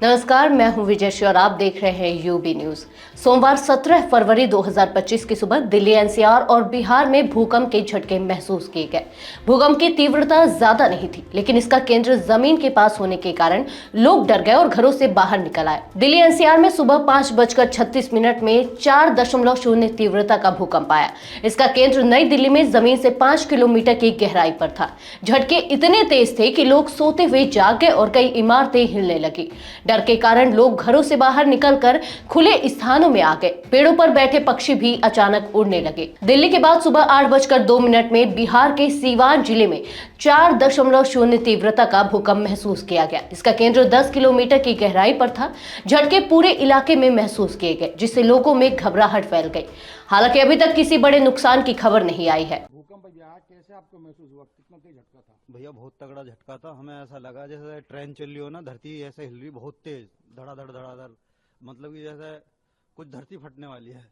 नमस्कार, मैं हूं विजय और आप देख रहे हैं यूबी न्यूज। सोमवार 17 फरवरी 2025 की सुबह दिल्ली, एनसीआर और बिहार में भूकंप के झटके महसूस किए गए। भूकंप की तीव्रता ज्यादा नहीं थी, लेकिन इसका केंद्र जमीन के पास होने के कारण लोग डर गए और घरों से बाहर निकल आए। दिल्ली एनसीआर में सुबह 5:36 में 4.0 तीव्रता का भूकंप आया। इसका केंद्र नई दिल्ली में जमीन से 5 किलोमीटर की गहराई पर था। झटके इतने तेज थे कि लोग सोते हुए जाग गए और कई इमारतें हिलने लगी। डर के कारण लोग घरों से बाहर निकलकर खुले स्थानों में आ गए। पेड़ों पर बैठे पक्षी भी अचानक उड़ने लगे। दिल्ली के बाद सुबह 8:02 में बिहार के सीवान जिले में 4.0 तीव्रता का भूकंप महसूस किया गया। इसका केंद्र 10 किलोमीटर की गहराई पर था। झटके पूरे इलाके में महसूस किए गए, जिससे लोगों में घबराहट फैल गई। हालांकि अभी तक किसी बड़े नुकसान की खबर नहीं आई है। भूकंप कैसे आपको महसूस हुआ? कितना तेज झटका था? भैया बहुत तगड़ा झटका था। हमें ऐसा लगा जैसे ट्रेन चल रही हो ना, धरती ऐसे हिल रही बहुत तेज, धड़ाधड़ धड़ाधड़, मतलब कि जैसे कुछ धरती फटने वाली है।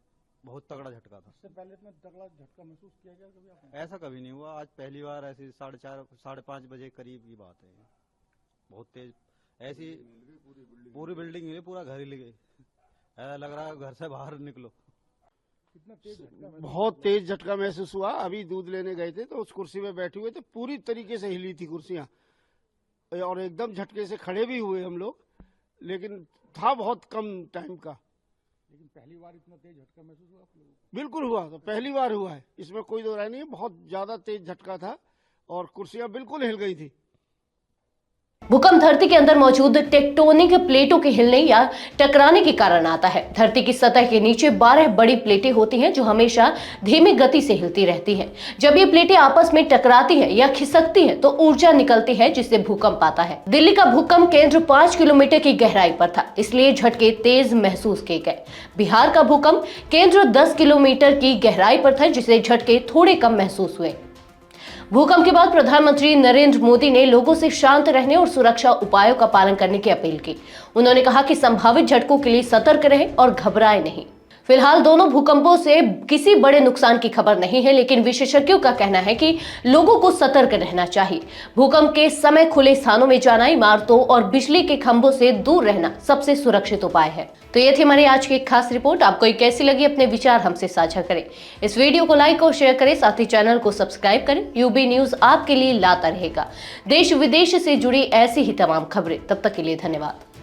बहुत तगड़ा झटका था। इससे पहले इतना तगड़ा झटका महसूस किया गया कभी आपने? ऐसा कभी नहीं हुआ। आज पहली बार ऐसी 4:30 5:30 बजे करीब की बात है। बहुत तेज ऐसी पूरी बिल्डिंग हिली, पूरा घर हिल गई। ऐसा लग रहा है घर से बाहर निकलो। कितना तेज झटका? बहुत तेज झटका महसूस हुआ। अभी दूध लेने गए थे तो उस कुर्सी में बैठे हुए थे, पूरी तरीके से हिली थी कुर्सियां और एकदम झटके से खड़े भी हुए हम लोग, लेकिन था बहुत कम टाइम का। लेकिन पहली बार इतना तेज झटका महसूस हुआ आप लोगों को? बिल्कुल हुआ, तो पहली बार हुआ है, इसमें कोई दो राय नहीं है। बहुत ज्यादा तेज झटका था और कुर्सियां बिल्कुल हिल गई थी। भूकंप धरती के अंदर मौजूद टेक्टोनिक प्लेटों के हिलने या टकराने के कारण आता है। धरती की सतह के नीचे 12 बड़ी प्लेटें होती हैं जो हमेशा धीमी गति से हिलती रहती हैं। जब ये प्लेटें आपस में टकराती हैं या खिसकती हैं तो ऊर्जा निकलती है, जिससे भूकंप आता है। दिल्ली का भूकंप केंद्र 5 किलोमीटर की गहराई पर था, इसलिए झटके तेज महसूस किए गए। बिहार का भूकंप केंद्र 10 किलोमीटर की गहराई पर था, जिससे झटके थोड़े कम महसूस हुए। भूकंप के बाद प्रधानमंत्री नरेंद्र मोदी ने लोगों से शांत रहने और सुरक्षा उपायों का पालन करने की अपील की। उन्होंने कहा कि संभावित झटकों के लिए सतर्क रहें और घबराएं नहीं। फिलहाल दोनों भूकंपों से किसी बड़े नुकसान की खबर नहीं है, लेकिन विशेषज्ञों का कहना है कि लोगों को सतर्क रहना चाहिए। भूकंप के समय खुले स्थानों में जाना, इमारतों और बिजली के खंभों से दूर रहना सबसे सुरक्षित उपाय है। तो ये थी हमारी आज की एक खास रिपोर्ट। आपको ये कैसी लगी, अपने विचार हमसे साझा करें। इस वीडियो को लाइक और शेयर करें, साथ ही चैनल को सब्सक्राइब करें। यूबी न्यूज आपके लिए लाता रहेगा देश विदेश से जुड़ी ऐसी ही तमाम खबरें। तब तक के लिए धन्यवाद।